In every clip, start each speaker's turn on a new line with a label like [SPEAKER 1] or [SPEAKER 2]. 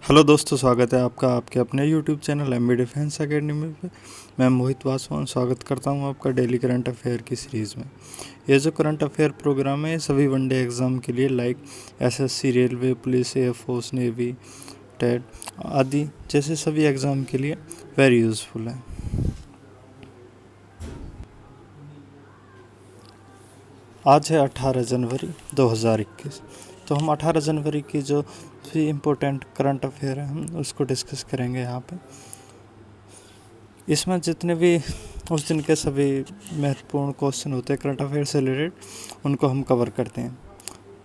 [SPEAKER 1] Hello दोस्तों, स्वागत है आपका आपके अपने YouTube channel MB defence academy पे। मैं मोहित वासवान स्वागत करता हूं आपका डेली करंट अफेयर की सीरीज़ में। ये जो करंट अफेयर प्रोग्राम है ये सभी वनडे एग्ज़ाम के लिए like SSC, railway, police, air force, navy, TET आदि जैसे सभी एग्ज़ाम के लिए वेरी यूज़फुल है। आज है 18 जनवरी 2021। तो हम 18 जनवरी की जो भी इम्पोर्टेंट करंट अफेयर है हम उसको डिस्कस करेंगे यहाँ पे। इसमें जितने भी उस दिन के सभी महत्वपूर्ण क्वेश्चन होते हैं करंट अफेयर से रिलेटेड, उनको हम कवर करते हैं।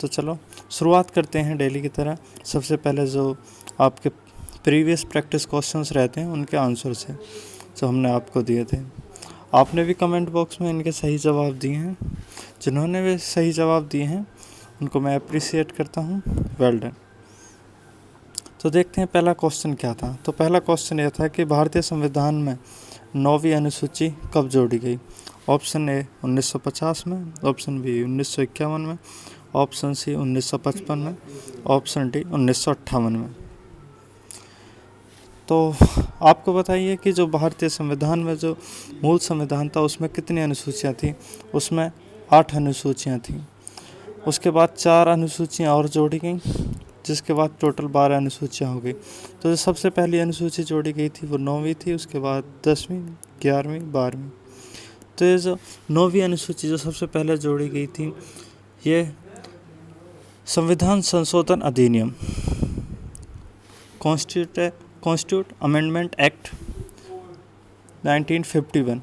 [SPEAKER 1] तो चलो शुरुआत करते हैं डेली की तरह। सबसे पहले जो आपके प्रीवियस प्रैक्टिस क्वेश्चंस रहते हैं उनके आंसर से जो हमने आपको दिए थे। आपने भी कमेंट बॉक्स में इनके सही जवाब दिए हैं। जिन्होंने भी सही जवाब दिए हैं उनको मैं अप्रिशिएट करता हूँ, वेल डन। तो देखते हैं पहला क्वेश्चन क्या था। तो पहला क्वेश्चन यह था कि भारतीय संविधान में 9वीं अनुसूची कब जोड़ी गई। ऑप्शन ए 1950 में, ऑप्शन बी 1951 में, ऑप्शन सी 1955 में, ऑप्शन डी 1958 में। तो आपको बताइए कि जो भारतीय संविधान में जो मूल संविधान था उसमें कितनी अनुसूचियाँ थी। उसमें 8 अनुसूचियाँ थीं। उसके बाद 4 अनुसूचियाँ और जोड़ी गईं, जिसके बाद टोटल 12 अनुसूचियाँ हो गई। तो जो सबसे पहली अनुसूची जोड़ी गई थी वो 9वीं थी, उसके बाद 10वीं, 11वीं, 12वीं। तो ये जो 9वीं अनुसूची जो सबसे पहले जोड़ी गई थी, ये संविधान संशोधन अधिनियम कॉन्स्टिट्यूट अमेंडमेंट एक्ट 1951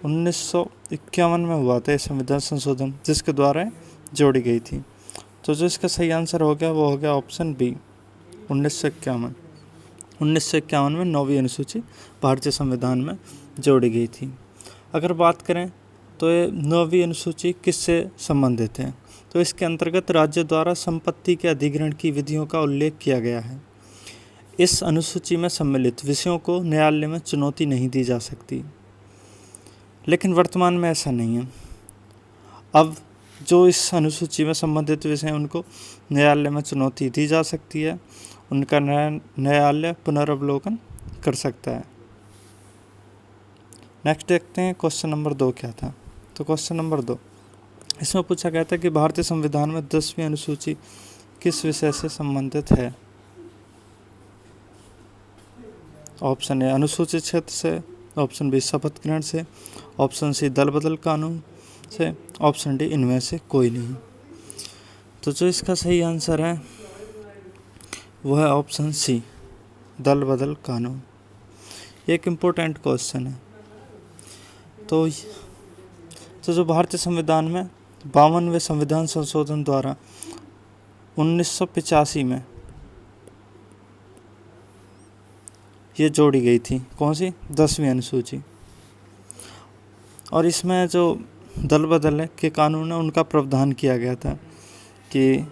[SPEAKER 1] 1951 में हुआ था संविधान संशोधन, जिसके द्वारा जोड़ी गई थी। तो जो इसका सही आंसर हो गया वो हो गया ऑप्शन बी 1951। 1951 में 9वीं अनुसूची भारतीय संविधान में जोड़ी गई थी। अगर बात करें तो ये 9वीं अनुसूची किससे संबंधित है, तो इसके अंतर्गत राज्य द्वारा संपत्ति के अधिग्रहण की विधियों का उल्लेख किया गया है। इस अनुसूची में सम्मिलित विषयों को न्यायालय में चुनौती नहीं दी जा सकती, लेकिन वर्तमान में ऐसा नहीं है। अब जो इस अनुसूची में संबंधित विषय हैं उनको न्यायालय में चुनौती दी जा सकती है, उनका न्यायालय पुनर्वलोकन कर सकता है। नेक्स्ट देखते हैं क्वेश्चन नंबर 2 क्या था। तो क्वेश्चन नंबर 2 इसमें पूछा गया था कि भारतीय संविधान में 10वीं अनुसूची किस विषय से संबंधित है। ऑप्शन ए अनुसूचित क्षेत्र से, ऑप्शन बी शपथ ग्रहण से, ऑप्शन सी दल बदल कानून से, ऑप्शन डी इनमें से कोई नहीं। तो जो इसका सही आंसर है वो है ऑप्शन सी दल बदल कानून। एक इम्पोर्टेंट क्वेश्चन है। तो जो भारतीय संविधान में 52वें संविधान संशोधन द्वारा 1985 में ये जोड़ी गई थी, कौन सी 10वीं अनुसूची। और इसमें जो दल बदल के कानून है उनका प्रावधान किया गया था कि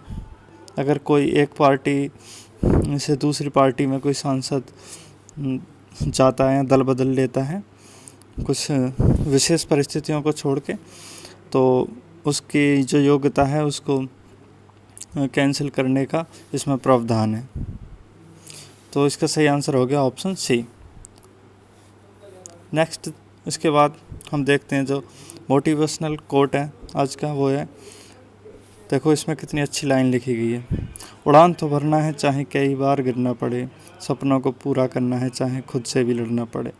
[SPEAKER 1] अगर कोई एक पार्टी से दूसरी पार्टी में कोई सांसद जाता है या दल बदल लेता है कुछ विशेष परिस्थितियों को छोड़ के, तो उसकी जो योग्यता है उसको कैंसिल करने का इसमें प्रावधान है। तो इसका सही आंसर हो गया ऑप्शन सी। नेक्स्ट इसके बाद हम देखते हैं जो मोटिवेशनल कोट है आज का, वो है, देखो इसमें कितनी अच्छी लाइन लिखी गई है। उड़ान तो भरना है चाहे कई बार गिरना पड़े, सपनों को पूरा करना है चाहे खुद से भी लड़ना पड़े।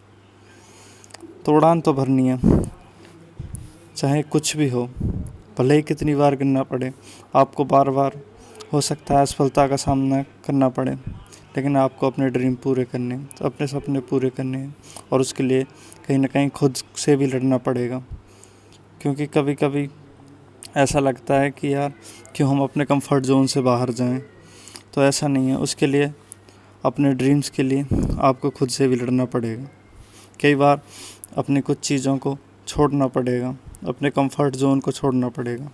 [SPEAKER 1] तो उड़ान तो भरनी है, चाहे कुछ भी हो, भले ही कितनी बार गिरना पड़े, आपको बार बार हो सकता है असफलता का सामना करना पड़े, लेकिन आपको अपने ड्रीम पूरे करने, अपने सपने पूरे करने हैं, और उसके लिए कहीं ना कहीं खुद से भी लड़ना पड़ेगा। क्योंकि कभी कभी ऐसा लगता है कि यार क्यों हम अपने कंफर्ट जोन से बाहर जाएं, तो ऐसा नहीं है। उसके लिए अपने ड्रीम्स के लिए आपको खुद से भी लड़ना पड़ेगा। कई बार अपनी कुछ चीज़ों को छोड़ना पड़ेगा, अपने कंफर्ट जोन को छोड़ना पड़ेगा।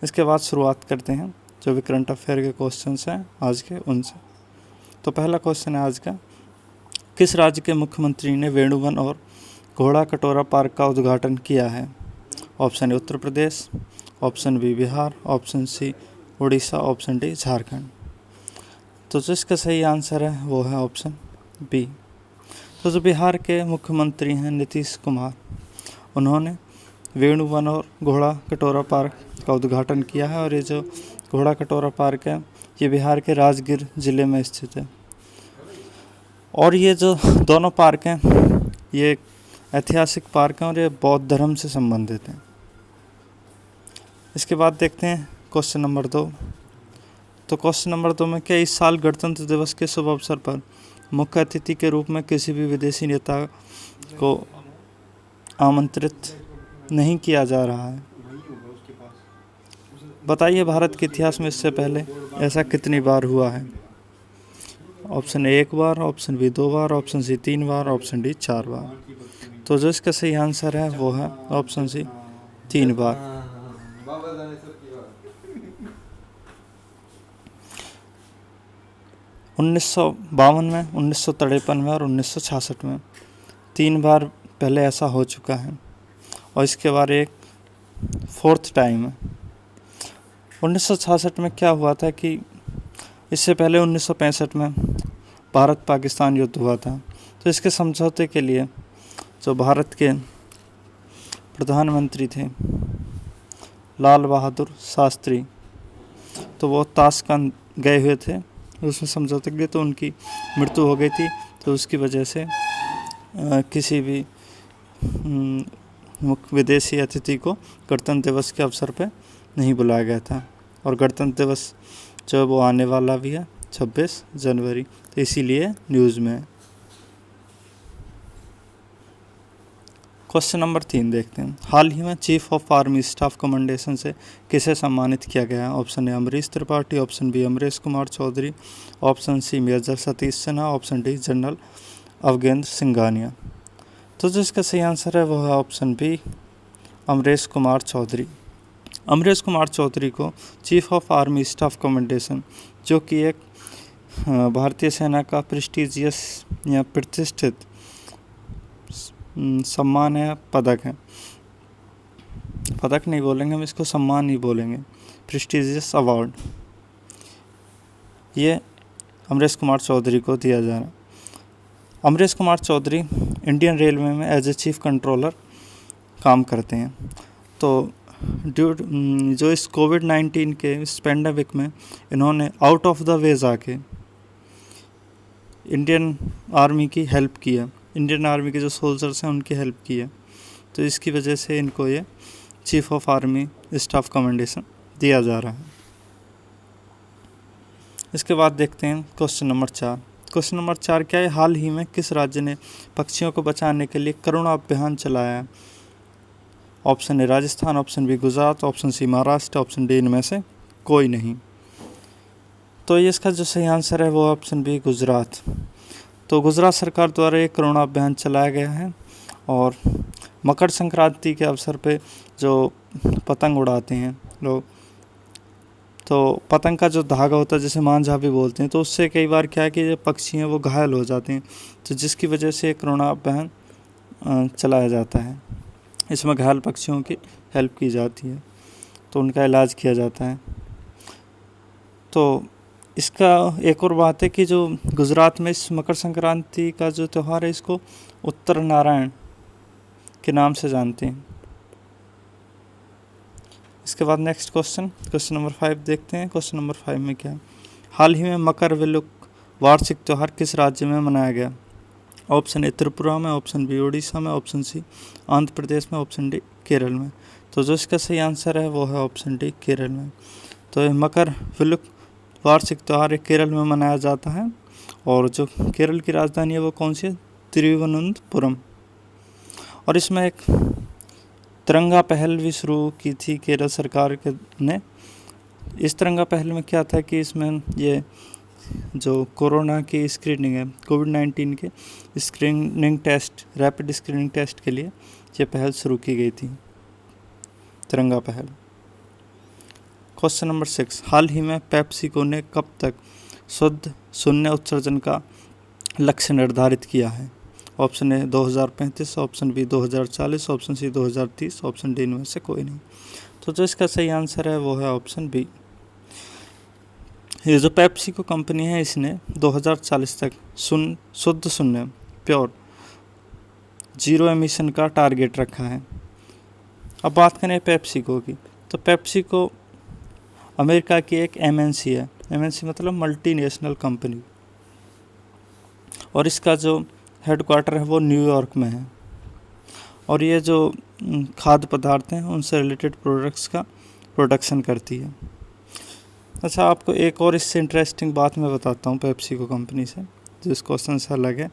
[SPEAKER 1] इसके बाद शुरुआत करते हैं जो भी करंट अफेयर के क्वेश्चंस हैं आज के उनसे। तो पहला क्वेश्चन है आज का, किस राज्य के मुख्यमंत्री ने वेणुवन और घोड़ा कटोरा पार्क का उद्घाटन किया है। Option A Uttar Pradesh, option B Bihar, option C Orissa, option D Jharkhand. तो जो इसका सही आंसर है वो है ऑप्शन बी। तो जो बिहार के मुख्यमंत्री हैं नीतीश कुमार, उन्होंने वेणु वन और घोड़ा कटोरा पार्क का उद्घाटन किया है। और ये जो घोड़ा कटोरा पार्क है ये बिहार के राजगीर ज़िले में स्थित है। और ये जो दोनों पार्क हैं ये ऐतिहासिक पार्क हैं और ये बौद्ध धर्म से संबंधित हैं। इसके बाद देखते हैं क्वेश्चन नंबर 2। तो क्वेश्चन नंबर 2 में, क्या इस साल गणतंत्र दिवस के शुभ अवसर पर मुख्य अतिथि के रूप में किसी भी विदेशी नेता को आमंत्रित नहीं किया जा रहा है? बताइए भारत के इतिहास में इससे पहले ऐसा कितनी बार हुआ है? ऑप्शन ए 1 बार, ऑप्शन बी 2 बार, ऑप्शन सी 3 बार, ऑप्शन डी 4 बार। तो जो इसका सही आंसर है वो है ऑप्शन सी 3 बार। 1952 में, 1953 में और 1966 में 3 बार पहले ऐसा हो चुका है और इसके बाद एक 4th टाइम है। 1966 में क्या हुआ था कि इससे पहले 1965 में भारत पाकिस्तान युद्ध हुआ था। तो इसके समझौते के लिए जो भारत के प्रधानमंत्री थे लाल बहादुर शास्त्री, तो वो ताशकंद गए हुए थे उसमें समझौते के लिए, तो उनकी मृत्यु हो गई थी। तो उसकी वजह से किसी भी विदेशी अतिथि को गणतंत्र दिवस के अवसर पर नहीं बुलाया गया था। और गणतंत्र दिवस जो वो आने वाला भी है 26 जनवरी, तो इसीलिए न्यूज़ में है। क्वेश्चन नंबर 3 देखते हैं। हाल ही में chief of army staff commendation से किसे सम्मानित किया गया? Option A Amrish Tripathi, option B Amrish Kumar Chaudhary, option C major Satish Sinha, option D general Avgendra Singhania. तो जो इसका सही आंसर है वो है ऑप्शन बी अमरीश कुमार चौधरी। अमरीश कुमार चौधरी को chief of army staff commendation, जो कि एक भारतीय सेना का प्रेस्टिजियस या प्रतिष्ठित सम्मान है, पदक है, पदक नहीं बोलेंगे हम इसको, सम्मान ही बोलेंगे, प्रेस्टिजियस अवार्ड, ये अमरीश कुमार चौधरी को दिया जा रहा है। अमरीश कुमार चौधरी इंडियन रेलवे में एज ए चीफ कंट्रोलर काम करते हैं। तो जो इस कोविड-19 के इस पेंडेमिक में इन्होंने आउट ऑफ द वे जाके इंडियन आर्मी की हेल्प की है, इंडियन आर्मी के जो सोल्जर्स हैं उनकी हेल्प की है। तो इसकी वजह से इनको ये chief of army staff commendation दिया जा रहा है। इसके बाद देखते हैं क्वेश्चन नंबर 4। क्वेश्चन नंबर 4 क्या है? हाल ही में किस राज्य ने पक्षियों को बचाने के लिए करुणा अभियान चलाया है? Option A Rajasthan, option B Gujarat, option C Maharashtra, option D इनमें से कोई नहीं। तो ये इसका जो सही आंसर है वो ऑप्शन बी गुजरात। तो गुजरात सरकार द्वारा एक करुणा अभियान चलाया गया है और मकर संक्रांति के अवसर पे जो पतंग उड़ाते हैं लोग, तो पतंग का जो धागा होता है जिसे मांझा भी बोलते हैं, तो उससे कई बार क्या है कि जो पक्षी हैं वो घायल हो जाते हैं, तो जिसकी वजह से करुणा अभियान चलाया जाता है। इसमें घायल पक्षियों की हेल्प की जाती है, तो उनका इलाज किया जाता है। तो इसका एक और बात है कि जो गुजरात में इस मकर संक्रांति का जो त्यौहार है इसको उत्तर नारायण के नाम से जानते हैं। इसके बाद नेक्स्ट क्वेश्चन नंबर 5 देखते हैं। क्वेश्चन नंबर 5 में क्या है? हाल ही में मकर विलुक वार्षिक त्यौहार किस राज्य में मनाया गया? ऑप्शन ए त्रिपुरा में, ऑप्शन बी उड़ीसा में, ऑप्शन सी आंध्र प्रदेश में, ऑप्शन डी केरल में। तो जो इसका सही आंसर है वो है ऑप्शन डी केरल में। तो मकर विलुक वार्षिक त्यौहार केरल में मनाया जाता है और जो केरल की राजधानी है वो कौन सी है? तिरुवनंतपुरम। और इसमें एक तिरंगा पहल भी शुरू की थी केरल सरकार ने। इस तिरंगा पहल में क्या था कि इसमें ये जो कोरोना की स्क्रीनिंग है, कोविड-19 के screening test, rapid screening test के लिए ये पहल शुरू की गई थी, तिरंगा पहल। क्वेश्चन नंबर 6, हाल ही में पेप्सिको ने कब तक शुद्ध शून्य उत्सर्जन का लक्ष्य निर्धारित किया है? Option A 2035, option B 2040, option C 2030, option D इनमें से कोई नहीं। तो जो इसका सही आंसर है वो है ऑप्शन बी। ये जो पेप्सिको कंपनी है इसने 2040 तक शुद्ध शून्य प्योर जीरो एमिशन का टारगेट रखा है। अब बात करें पेप्सिको की, तो पेप्सिको अमेरिका की एक एमएनसी है। एमएनसी मतलब मल्टीनेशनल कंपनी, और इसका जो हेडक्वार्टर है वो न्यूयॉर्क में है। और ये जो खाद्य पदार्थ हैं उनसे रिलेटेड प्रोडक्ट्स का प्रोडक्शन करती है। अच्छा, आपको एक और इससे इंटरेस्टिंग बात मैं बताता हूँ पेप्सिको कंपनी से, जो इस क्वेश्चन से अलग है,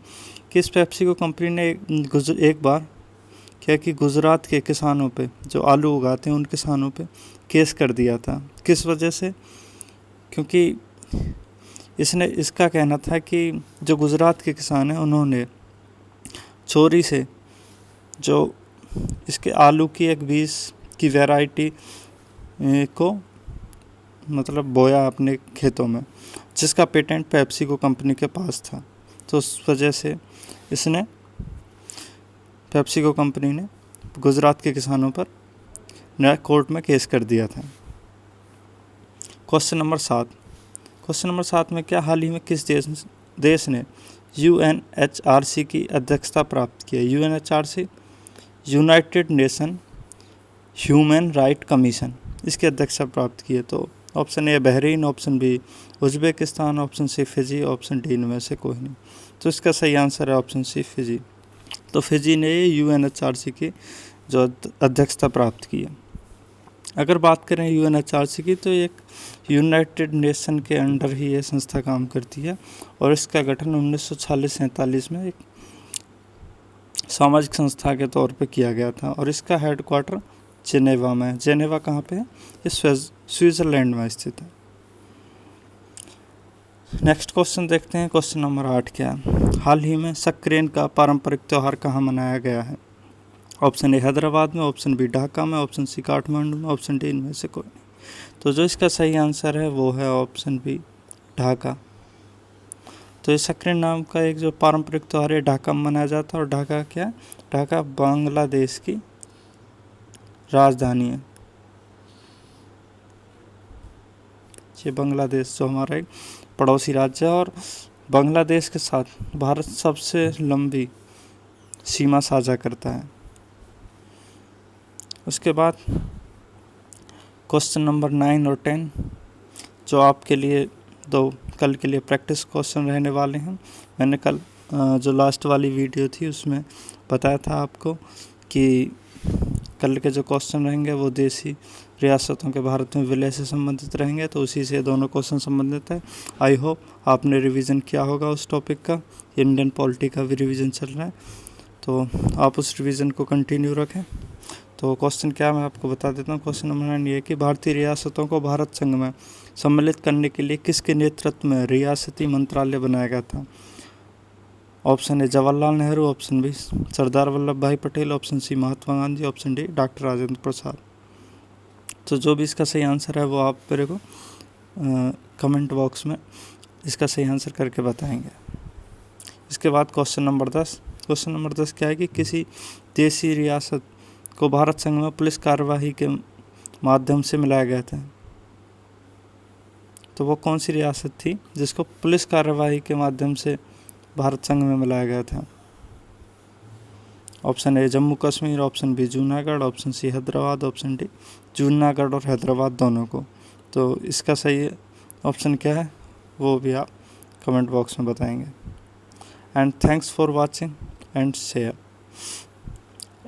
[SPEAKER 1] कि इस पेप्सिको कंपनी ने एक बार क्या कि गुजरात के किसानों पे, जो आलू उगाते हैं उन किसानों पे केस कर दिया था। किस वजह से? क्योंकि इसका कहना था कि जो गुजरात के किसान हैं उन्होंने चोरी से जो इसके आलू की एक बीज की वैरायटी को मतलब बोया अपने खेतों में, जिसका पेटेंट पेप्सिको कंपनी के पास था। तो उस वजह से पेप्सिको कंपनी ने गुजरात के किसानों पर नया कोर्ट में केस कर दिया था। क्वेश्चन नंबर 7 में क्या हाल ही में किस देश ने UNHRC की अध्यक्षता प्राप्त की है? UNHRC United Nation Human Right Commission, इसकी अध्यक्षता प्राप्त की है। तो option A Bahrain, option B Uzbekistan, option C Fiji, option D इनमें से कोई नहीं। तो इसका सही आंसर है ऑप्शन सी फिजी। तो फिजी ने UNHRC की जो अध्यक्षता प्राप्त की है। अगर बात करें UNHRC की, तो एक यूनाइटेड नेशन के अंडर ही ये संस्था काम करती है, और इसका गठन 1946-47 में एक सामाजिक संस्था के तौर पे किया गया था, और इसका हेडक्वार्टर जेनेवा में है। जेनेवा कहाँ पे है? ये स्विट्ज़रलैंड में स्थित है। नेक्स्ट क्वेश्चन देखते हैं। क्वेश्चन नंबर 8 क्या है? हाल ही में सक्रेन का पारंपरिक त्यौहार कहाँ मनाया गया है? ऑप्शन ए हैदराबाद में, ऑप्शन बी ढाका में, ऑप्शन सी काठमांडू में, ऑप्शन डी इनमें से कोई नहीं। तो जो इसका सही आंसर है वो है ऑप्शन बी ढाका। तो ये सक्रेन नाम का एक जो पारंपरिक त्यौहार है ढाका में मनाया जाता है। और ढाका क्या है? ढाका बांग्लादेश की राजधानी है। ये बांग्लादेश जो हमारा एक पड़ोसी राज्य है, और बांग्लादेश के साथ भारत सबसे लंबी सीमा साझा करता है। उसके बाद क्वेश्चन नंबर 9 और 10 जो आपके लिए कल के लिए प्रैक्टिस क्वेश्चन रहने वाले हैं। मैंने कल जो लास्ट वाली वीडियो थी उसमें बताया था आपको कि कल के जो क्वेश्चन रहेंगे वो देशी रियासतों के भारत में विलय से संबंधित रहेंगे, तो उसी से दोनों क्वेश्चन संबंधित है। आई होप आपने रिवीजन किया होगा उस टॉपिक का। इंडियन पॉलिटी का भी रिवीजन चल रहा है, तो आप उस रिवीजन को कंटिन्यू रखें। तो क्वेश्चन क्या मैं आपको बता देता हूँ। क्वेश्चन नंबर 9 ये कि भारतीय रियासतों को भारत संघ में सम्मिलित करने के लिए किसके नेतृत्व में रियासती मंत्रालय बनाया गया था? Option A Jawaharlal Nehru, option B Sardar Vallabhbhai Patel, option C Mahatma Gandhi, option D doctor Rajendra Prasad. तो जो भी इसका सही आंसर है वो आप मेरे को कमेंट बॉक्स में इसका सही आंसर करके बताएंगे। इसके बाद क्वेश्चन नंबर 10। क्वेश्चन नंबर 10 क्या है कि किसी देशी रियासत को भारत संघ में पुलिस कार्यवाही के माध्यम से मिलाया गया था? तो वो कौन सी रियासत थी जिसको पुलिस कार्यवाही के माध्यम से भारत संघ में मिलाया गया था? Option A Jammu Kashmir, option B Junagadh, option C Hyderabad, option D Junagadh और हैदराबाद दोनों को। तो इसका सही ऑप्शन क्या है वो भी आप कमेंट बॉक्स में बताएंगे। And thanks for watching and share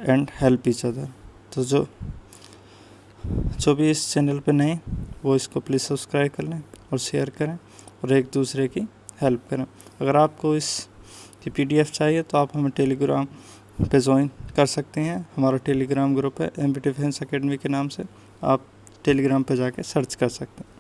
[SPEAKER 1] and help each other. तो जो भी इस चैनल पे नए वो इसको प्लीज़ सब्सक्राइब कर लें और शेयर करें और एक दूसरे की हेल्प करें। अगर आपको इसकी PDF चाहिए तो आप हमें टेलीग्राम पे ज्वाइन कर सकते हैं। हमारा टेलीग्राम ग्रुप है MB डिफेंस एकेडमी के नाम से, आप टेलीग्राम पे जाके सर्च कर सकते हैं।